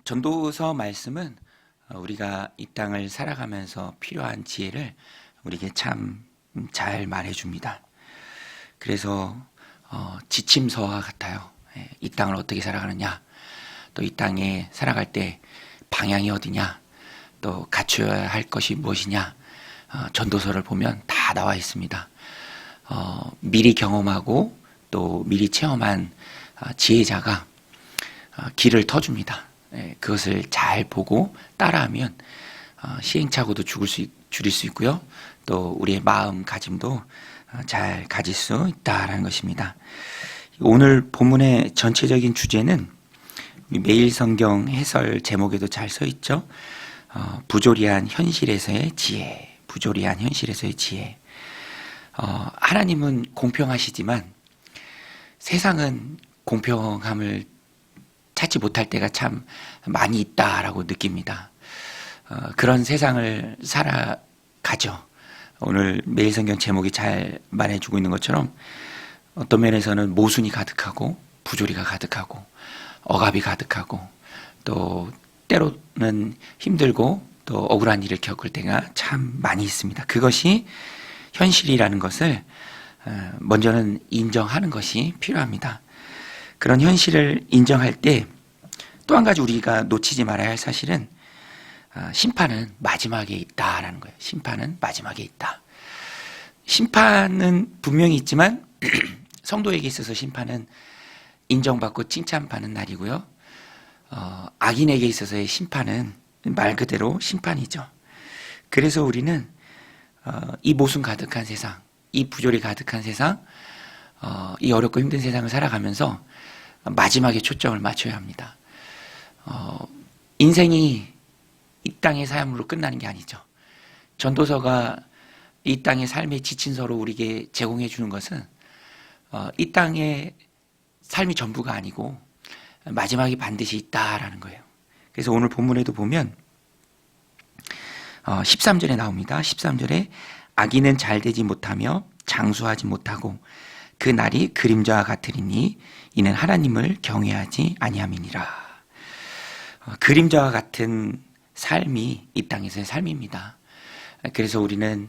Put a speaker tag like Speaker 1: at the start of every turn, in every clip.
Speaker 1: 전도서 말씀은 우리가 이 땅을 살아가면서 필요한 지혜를 우리에게 참 잘 말해줍니다. 그래서 지침서와 같아요. 이 땅을 어떻게 살아가느냐, 또 이 땅에 살아갈 때 방향이 어디냐, 또 갖춰야 할 것이 무엇이냐, 전도서를 보면 다 나와 있습니다. 미리 경험하고 또 미리 체험한 지혜자가 길을 터줍니다. 그것을 잘 보고 따라하면 시행착오도 줄일 수 있고요. 또 우리의 마음가짐도 잘 가질 수 있다라는 것입니다. 오늘 본문의 전체적인 주제는 매일 성경 해설 제목에도 잘 써 있죠. 부조리한 현실에서의 지혜, 부조리한 현실에서의 지혜. 하나님은 공평하시지만 세상은 공평함을 찾지 못할 때가 참 많이 있다라고 느낍니다. 그런 세상을 살아가죠. 오늘 매일 성경 제목이 잘 말해주고 있는 것처럼 어떤 면에서는 모순이 가득하고 부조리가 가득하고 억압이 가득하고 또 때로는 힘들고 또 억울한 일을 겪을 때가 참 많이 있습니다. 그것이 현실이라는 것을 먼저는 인정하는 것이 필요합니다. 그런 현실을 인정할 때 또 한 가지 우리가 놓치지 말아야 할 사실은 심판은 마지막에 있다라는 거예요. 심판은 마지막에 있다. 심판은 분명히 있지만 성도에게 있어서 심판은 인정받고 칭찬받는 날이고요. 악인에게 있어서의 심판은 말 그대로 심판이죠. 그래서 우리는 이 모순 가득한 세상, 이 부조리 가득한 세상, 이 어렵고 힘든 세상을 살아가면서 마지막에 초점을 맞춰야 합니다. 인생이 이 땅의 삶으로 끝나는 게 아니죠. 전도서가 이 땅의 삶의 지침서로 우리에게 제공해 주는 것은 이 땅의 삶이 전부가 아니고 마지막이 반드시 있다라는 거예요. 그래서 오늘 본문에도 보면 13절에 나옵니다. 13절에 악인은 잘되지 못하며 장수하지 못하고 그 날이 그림자와 같으리니 이는 하나님을 경외하지 아니함이니라. 그림자와 같은 삶이 이 땅에서의 삶입니다. 그래서 우리는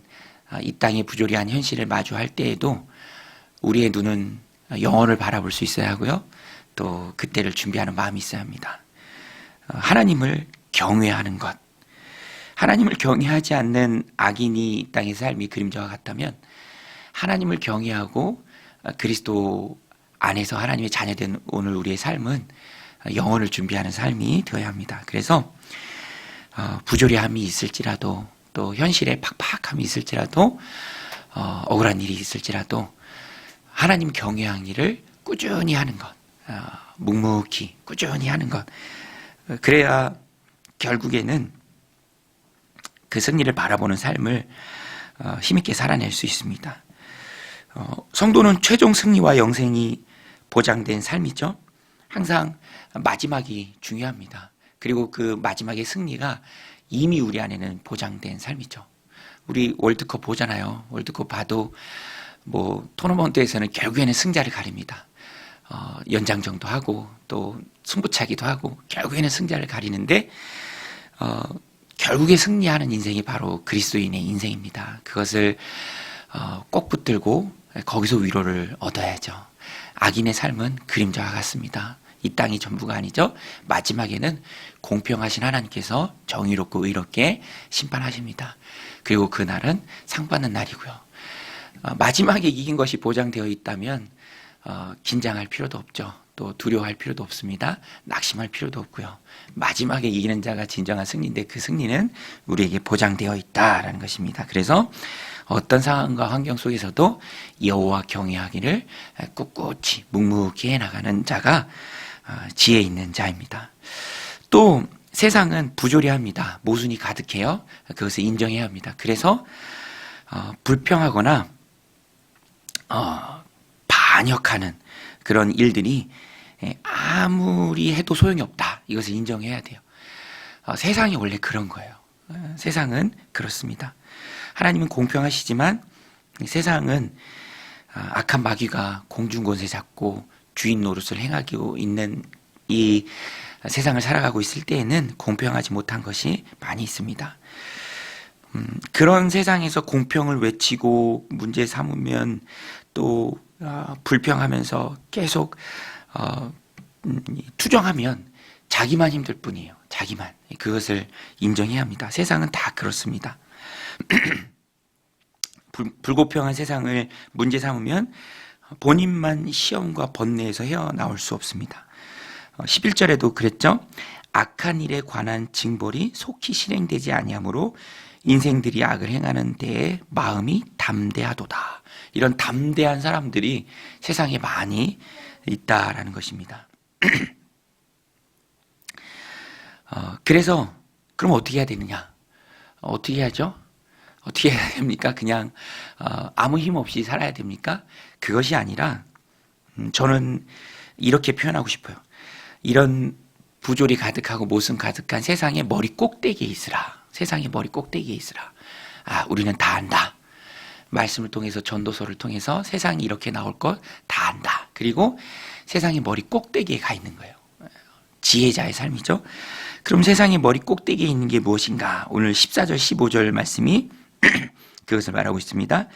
Speaker 1: 이 땅의 부조리한 현실을 마주할 때에도 우리의 눈은 영혼을 바라볼 수 있어야 하고요. 또 그때를 준비하는 마음이 있어야 합니다. 하나님을 경외하는 것. 하나님을 경외하지 않는 악인이 이 땅의 삶이 그림자와 같다면 하나님을 경외하고 그리스도 안에서 하나님의 자녀된 오늘 우리의 삶은 영혼을 준비하는 삶이 되어야 합니다. 그래서 부조리함이 있을지라도 또 현실에 팍팍함이 있을지라도 억울한 일이 있을지라도 하나님 경외하는 일을 꾸준히 하는 것, 묵묵히 꾸준히 하는 것, 그래야 결국에는 그 승리를 바라보는 삶을 힘있게 살아낼 수 있습니다. 성도는 최종 승리와 영생이 보장된 삶이죠. 항상 마지막이 중요합니다. 그리고 그 마지막의 승리가 이미 우리 안에는 보장된 삶이죠. 우리 월드컵 보잖아요. 월드컵 봐도 토너먼트에서는 결국에는 승자를 가립니다. 연장전도 하고 또 승부차기도 하고 결국에는 승자를 가리는데 결국에 승리하는 인생이 바로 그리스도인의 인생입니다. 그것을 꼭 붙들고 거기서 위로를 얻어야죠. 악인의 삶은 그림자와 같습니다. 이 땅이 전부가 아니죠. 마지막에는 공평하신 하나님께서 정의롭고 의롭게 심판하십니다. 그리고 그날은 상 받는 날이고요. 마지막에 이긴 것이 보장되어 있다면 긴장할 필요도 없죠. 또 두려워할 필요도 없습니다. 낙심할 필요도 없고요. 마지막에 이기는 자가 진정한 승리인데 그 승리는 우리에게 보장되어 있다라는 것입니다. 그래서 어떤 상황과 환경 속에서도 여호와 경외하기를 꿋꿋이 묵묵히 해나가는 자가 지혜 있는 자입니다. 또 세상은 부조리합니다. 모순이 가득해요. 그것을 인정해야 합니다. 그래서 불평하거나 반역하는 그런 일들이 아무리 해도 소용이 없다. 이것을 인정해야 돼요. 세상이 원래 그런 거예요. 세상은 그렇습니다. 하나님은 공평하시지만 세상은 악한 마귀가 공중권세 잡고 주인 노릇을 행하고 있는 이 세상을 살아가고 있을 때에는 공평하지 못한 것이 많이 있습니다. 그런 세상에서 공평을 외치고 문제 삼으면 또 불평하면서 계속 투정하면 자기만 힘들 뿐이에요. 자기만. 그것을 인정해야 합니다. 세상은 다 그렇습니다. 불공평한 세상을 문제 삼으면 본인만 시험과 번뇌에서 헤어나올 수 없습니다. 11절에도 그랬죠. 악한 일에 관한 징벌이 속히 실행되지 아니하므로 인생들이 악을 행하는 데에 마음이 담대하도다. 이런 담대한 사람들이 세상에 많이 있다라는 것입니다. 그래서 그럼 어떻게 해야 되느냐? 어떻게 해야죠? 어떻게 해야 됩니까? 그냥 아무 힘 없이 살아야 됩니까? 그것이 아니라 저는 이렇게 표현하고 싶어요. 이런 부조리 가득하고 모순 가득한 세상의 머리 꼭대기에 있으라. 세상의 머리 꼭대기에 있으라. 우리는 다 안다. 말씀을 통해서 전도서를 통해서 세상이 이렇게 나올 것 다 안다. 그리고 세상의 머리 꼭대기에 가 있는 거예요. 지혜자의 삶이죠. 그럼 세상의 머리 꼭대기에 있는 게 무엇인가? 오늘 14절 15절 말씀이 그것을 말하고 있습니다.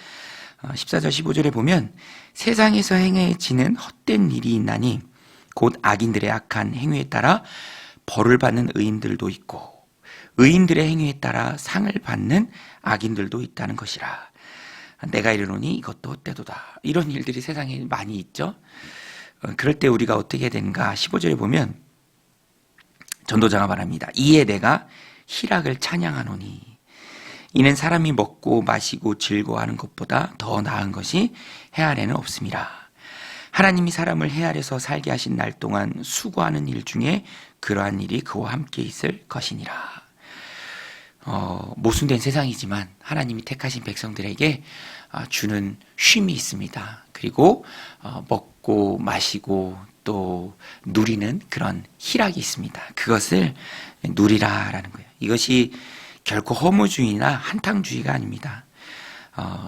Speaker 1: 14절 15절에 보면 세상에서 행해지는 헛된 일이 있나니 곧 악인들의 악한 행위에 따라 벌을 받는 의인들도 있고 의인들의 행위에 따라 상을 받는 악인들도 있다는 것이라. 내가 이르노니 이것도 헛되도다. 이런 일들이 세상에 많이 있죠. 그럴 때 우리가 어떻게 해야 되는가? 15절에 보면 전도자가 말합니다. 이에 내가 희락을 찬양하노니 이는 사람이 먹고 마시고 즐거워하는 것보다 더 나은 것이 해 아래는 없음이라. 하나님이 사람을 해 아래서 살게 하신 날 동안 수고하는 일 중에 그러한 일이 그와 함께 있을 것이니라. 모순된 세상이지만 하나님이 택하신 백성들에게 주는 쉼이 있습니다. 그리고 먹고 마시고 또 누리는 그런 희락이 있습니다. 그것을 누리라라는 거예요. 이것이 결코 허무주의나 한탕주의가 아닙니다.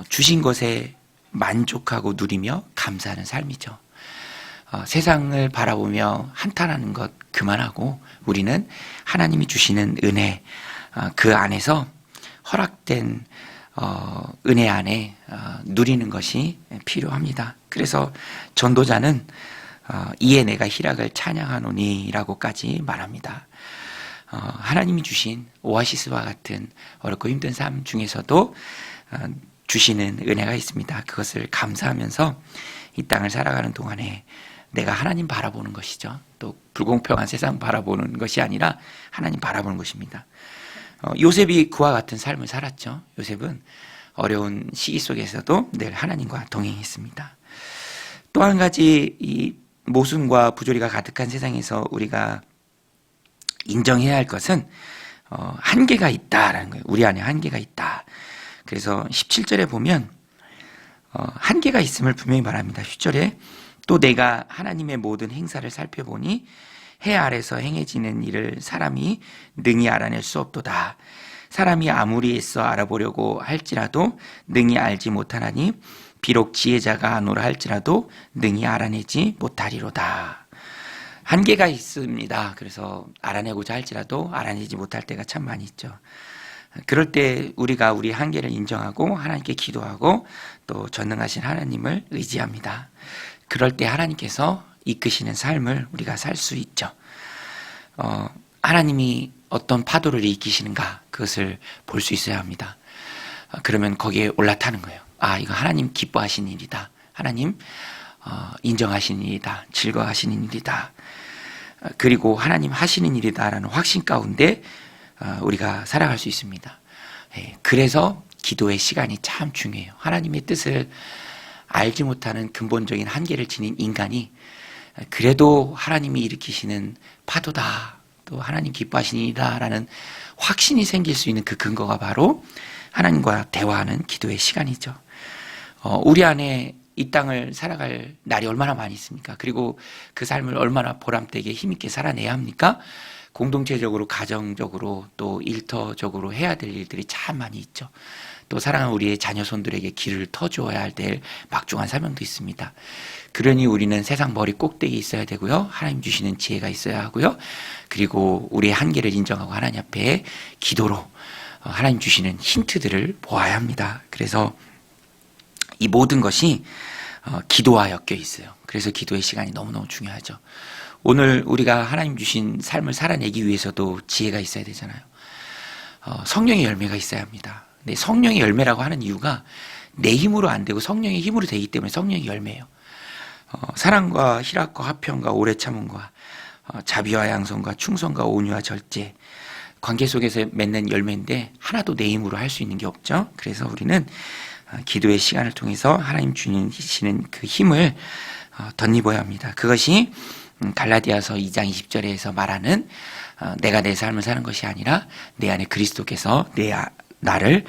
Speaker 1: 주신 것에 만족하고 누리며 감사하는 삶이죠. 세상을 바라보며 한탄하는 것 그만하고 우리는 하나님이 주시는 은혜 그 안에서 허락된 은혜 안에 누리는 것이 필요합니다. 그래서 전도자는 이에 내가 희락을 찬양하노니 라고까지 말합니다. 하나님이 주신 오아시스와 같은 어렵고 힘든 삶 중에서도 주시는 은혜가 있습니다. 그것을 감사하면서 이 땅을 살아가는 동안에 내가 하나님 바라보는 것이죠. 또 불공평한 세상 바라보는 것이 아니라 하나님 바라보는 것입니다. 요셉이 그와 같은 삶을 살았죠. 요셉은 어려운 시기 속에서도 늘 하나님과 동행했습니다. 또 한 가지 이 모순과 부조리가 가득한 세상에서 우리가 인정해야 할 것은 한계가 있다라는 거예요. 우리 안에 한계가 있다. 그래서 17절에 보면 한계가 있음을 분명히 말합니다. 10절에 또 내가 하나님의 모든 행사를 살펴보니 해 아래서 행해지는 일을 사람이 능히 알아낼 수 없도다. 사람이 아무리 애써 알아보려고 할지라도 능히 알지 못하나니 비록 지혜자가 하노라 할지라도 능히 알아내지 못하리로다. 한계가 있습니다. 그래서 알아내고자 할지라도 알아내지 못할 때가 참 많이 있죠. 그럴 때 우리가 우리 한계를 인정하고 하나님께 기도하고 또 전능하신 하나님을 의지합니다. 그럴 때 하나님께서 이끄시는 삶을 우리가 살 수 있죠. 하나님이 어떤 파도를 일으키시는가 그것을 볼 수 있어야 합니다. 그러면 거기에 올라타는 거예요. 이거 하나님 기뻐하시는 일이다. 하나님 인정하시는 일이다. 즐거워하시는 일이다. 그리고 하나님 하시는 일이다라는 확신 가운데 우리가 살아갈 수 있습니다. 그래서 기도의 시간이 참 중요해요. 하나님의 뜻을 알지 못하는 근본적인 한계를 지닌 인간이 그래도 하나님이 일으키시는 파도다, 또 하나님 기뻐하시는 일이다라는 확신이 생길 수 있는 그 근거가 바로 하나님과 대화하는 기도의 시간이죠. 우리 안에 이 땅을 살아갈 날이 얼마나 많이 있습니까? 그리고 그 삶을 얼마나 보람되게 힘있게 살아내야 합니까? 공동체적으로, 가정적으로, 또 일터적으로 해야 될 일들이 참 많이 있죠. 또 사랑하는 우리의 자녀 손들에게 길을 터주어야 할 때 막중한 사명도 있습니다. 그러니 우리는 세상 머리 꼭대기에 있어야 되고요. 하나님 주시는 지혜가 있어야 하고요. 그리고 우리의 한계를 인정하고 하나님 앞에 기도로 하나님 주시는 힌트들을 보아야 합니다. 그래서 이 모든 것이 기도와 엮여 있어요. 그래서 기도의 시간이 너무너무 중요하죠. 오늘 우리가 하나님 주신 삶을 살아내기 위해서도 지혜가 있어야 되잖아요. 성령의 열매가 있어야 합니다. 근데 성령의 열매라고 하는 이유가 내 힘으로 안 되고 성령의 힘으로 되기 때문에 성령의 열매예요. 사랑과 희락과 화평과 오래 참음과 자비와 양선과 충성과 온유와 절제, 관계 속에서 맺는 열매인데 하나도 내 힘으로 할 수 있는 게 없죠. 그래서 우리는 기도의 시간을 통해서 하나님 주시는 그 힘을 덧입어야 합니다. 그것이 갈라디아서 2장 20절에서 말하는 내가 내 삶을 사는 것이 아니라 내 안에 그리스도께서 나를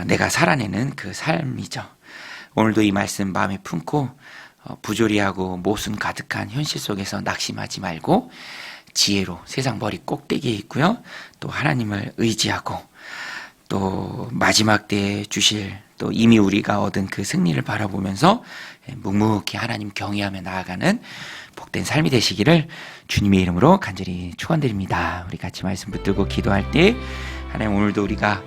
Speaker 1: 내가 살아내는 그 삶이죠. 오늘도 이 말씀 마음에 품고 부조리하고 모순 가득한 현실 속에서 낙심하지 말고 지혜로 세상 머리 꼭대기에 있고요. 또 하나님을 의지하고 또 마지막 때에 주실 또 이미 우리가 얻은 그 승리를 바라보면서 묵묵히 하나님 경외하며 나아가는 복된 삶이 되시기를 주님의 이름으로 간절히 축원드립니다. 우리 같이 말씀 붙들고 기도할 때 하나님 오늘도 우리가